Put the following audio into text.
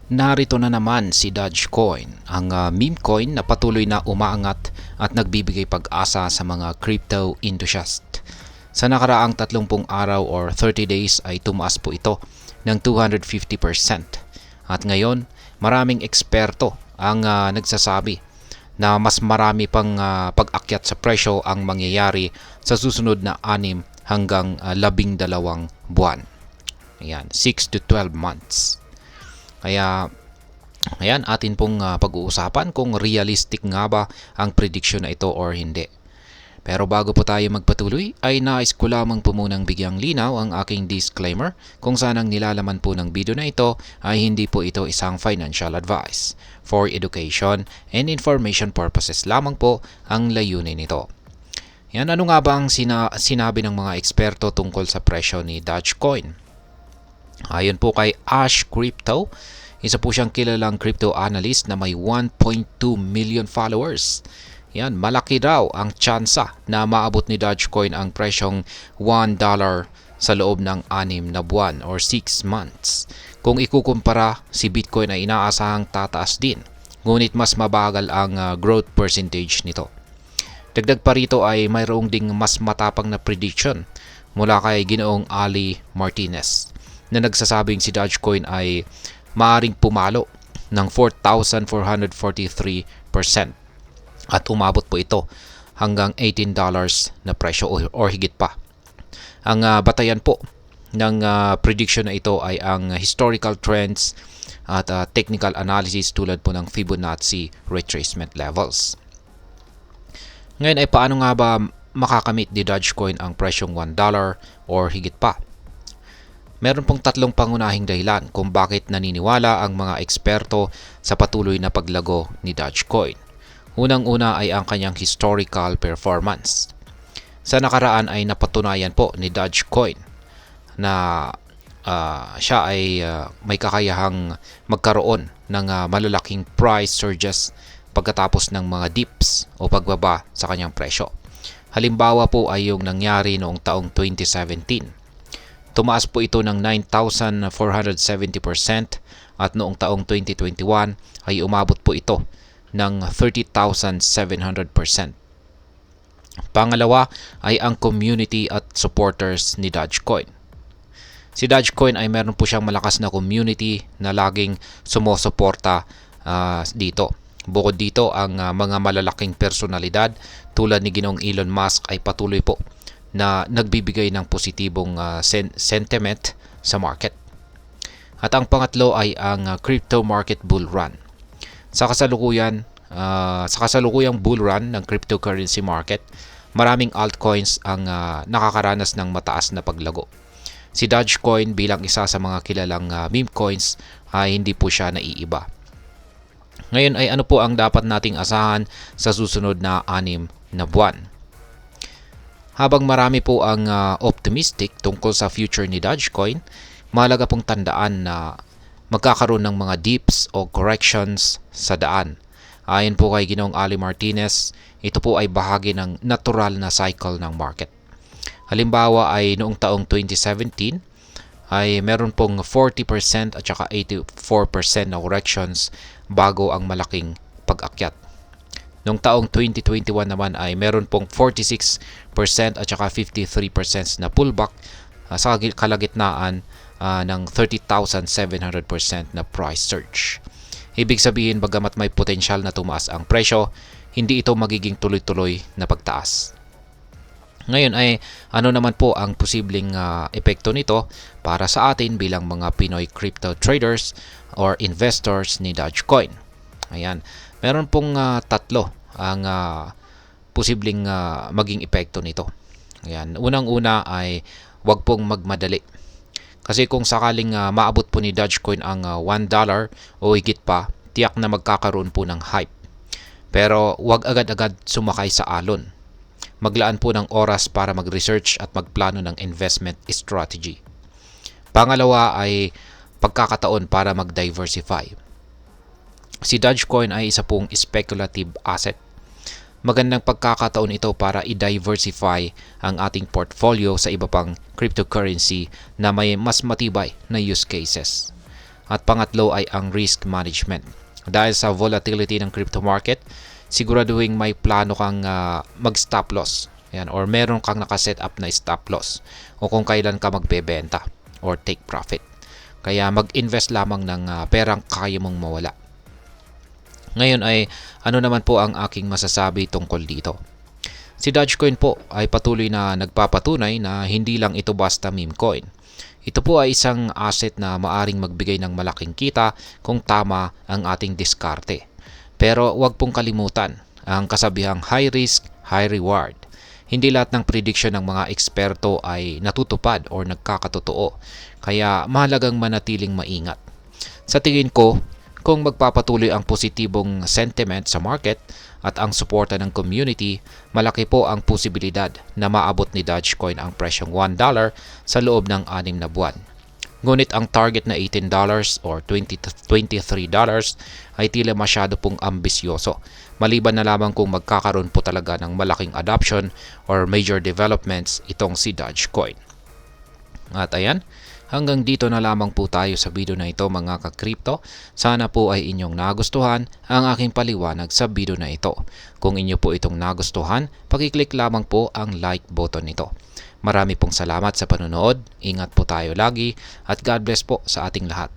Narito na naman si Dogecoin, ang meme coin na patuloy na umaangat at nagbibigay pag-asa sa mga crypto enthusiast. Sa nakaraang 30 araw or 30 days ay tumaas po ito ng 250%. At ngayon, maraming eksperto ang nagsasabi na mas marami pang pag-akyat sa presyo ang mangyayari sa susunod na 6 hanggang 12 buwan. Ayan, 6 to 12 months. Kaya ayan, atin pong pag-uusapan kung realistic nga ba ang prediction na ito or hindi. Pero bago po tayo magpatuloy, ay nais ko lamang po munang bigyang linaw ang aking disclaimer kung saan ang nilalaman po ng video na ito ay hindi po ito isang financial advice. For education and information purposes lamang po ang layunin nito. Yan, ano nga ba ang sinabi ng mga eksperto tungkol sa presyo ni Dogecoin? Ayon po kay Ash Crypto, isa po siyang kilalang crypto analyst na may 1.2 million followers. Yan, malaki daw ang tsansa na maabot ni Dogecoin ang presyong $1 sa loob ng 6 na buwan or 6 months. Kung ikukumpara, si Bitcoin ay inaasahang tataas din, ngunit mas mabagal ang growth percentage nito. Dagdag pa rito ay mayroong ding mas matapang na prediction mula kay Ginoong Ali Martinez na nagsasabing si Dogecoin ay maaring pumalo ng 4,443% at umabot po ito hanggang $18 na presyo or higit pa. Ang batayan po ng prediction na ito ay ang historical trends at technical analysis tulad po ng Fibonacci retracement levels. Ngayon ay paano nga ba makakamit ni Dogecoin ang presyong $1 or higit pa? Meron pong tatlong pangunahing dahilan kung bakit naniniwala ang mga eksperto sa patuloy na paglago ni Dogecoin. Unang-una ay ang kanyang historical performance. Sa nakaraan ay napatunayan po ni Dogecoin na siya ay may kakayahang magkaroon ng malalaking price surges pagkatapos ng mga dips o pagbaba sa kanyang presyo. Halimbawa po ay yung nangyari noong taong 2017. Tumaas po ito ng 9,470% at noong taong 2021 ay umabot po ito ng 30,700%. Pangalawa ay ang community at supporters ni Dogecoin. Si Dogecoin ay meron po siyang malakas na community na laging sumusuporta dito. Bukod dito, ang mga malalaking personalidad tulad ni Ginoong Elon Musk ay patuloy po na nagbibigay ng positibong sentiment sa market. At ang pangatlo ay ang crypto market bull run. Sa kasalukuyang bull run ng cryptocurrency market, maraming altcoins ang nakakaranas ng mataas na paglago. Si Dogecoin bilang isa sa mga kilalang meme coins ay hindi po siya naiiba. Ngayon ay ano po ang dapat nating asahan sa susunod na 6 na buwan? Habang marami po ang optimistic tungkol sa future ni Dogecoin, mahalaga pong tandaan na magkakaroon ng mga dips o corrections sa daan. Ayon po kay Ginoong Ali Martinez, ito po ay bahagi ng natural na cycle ng market. Halimbawa ay noong taong 2017 ay meron pong 40% at saka 84% na corrections bago ang malaking pag-akyat. Noong taong 2021 naman ay meron pong 46% at saka 53% na pullback sa kalagitnaan ng 30,700% na price surge. Ibig sabihin, bagamat may potensyal na tumaas ang presyo, hindi ito magiging tuloy-tuloy na pagtaas. Ngayon ay ano naman po ang posibleng epekto nito para sa atin bilang mga Pinoy crypto traders or investors ni Dogecoin. Ayan, meron pong tatlo ang posibleng maging epekto nito. Ayan, unang-una ay wag pong magmadali. Kasi kung sakaling maabot po ni Dogecoin ang $1 o higit pa, tiyak na magkakaroon po ng hype. Pero wag agad-agad sumakay sa alon. Maglaan po ng oras para mag-research at magplano ng investment strategy. Pangalawa ay pagkakataon para mag-diversify. Si Dogecoin ay isa pong speculative asset. Magandang pagkakataon ito para i-diversify ang ating portfolio sa iba pang cryptocurrency na may mas matibay na use cases. At pangatlo ay ang risk management. Dahil sa volatility ng crypto market, siguraduhin may plano kang mag-stop loss. Yan, or meron kang nakaset up na stop loss o kung kailan ka magbebenta or take profit. Kaya mag-invest lamang ng perang kaya mong mawala. Ngayon ay ano naman po ang aking masasabi tungkol dito. Si Dogecoin po ay patuloy na nagpapatunay na hindi lang ito basta meme coin. Ito po ay isang asset na maaring magbigay ng malaking kita kung tama ang ating diskarte. Pero huwag pong kalimutan ang kasabihang high risk, high reward. Hindi lahat ng prediction ng mga eksperto ay natutupad o nagkakatotoo, kaya mahalagang manatiling maingat. Sa tingin ko, kung magpapatuloy ang positibong sentiment sa market at ang suporta ng community, malaki po ang posibilidad na maabot ni Dogecoin ang presyong $1 sa loob ng 6 na buwan. Ngunit ang target na $18 or $23 ay tila masyado pong ambisyoso, maliban na lamang kung magkakaroon po talaga ng malaking adoption or major developments itong si Dogecoin. At ayan, hanggang dito na lamang po tayo sa video na ito mga ka-crypto. Sana po ay inyong nagustuhan ang aking paliwanag sa video na ito. Kung inyo po itong nagustuhan, pakiclick lamang po ang like button nito. Marami pong salamat sa panonood, ingat po tayo lagi at God bless po sa ating lahat.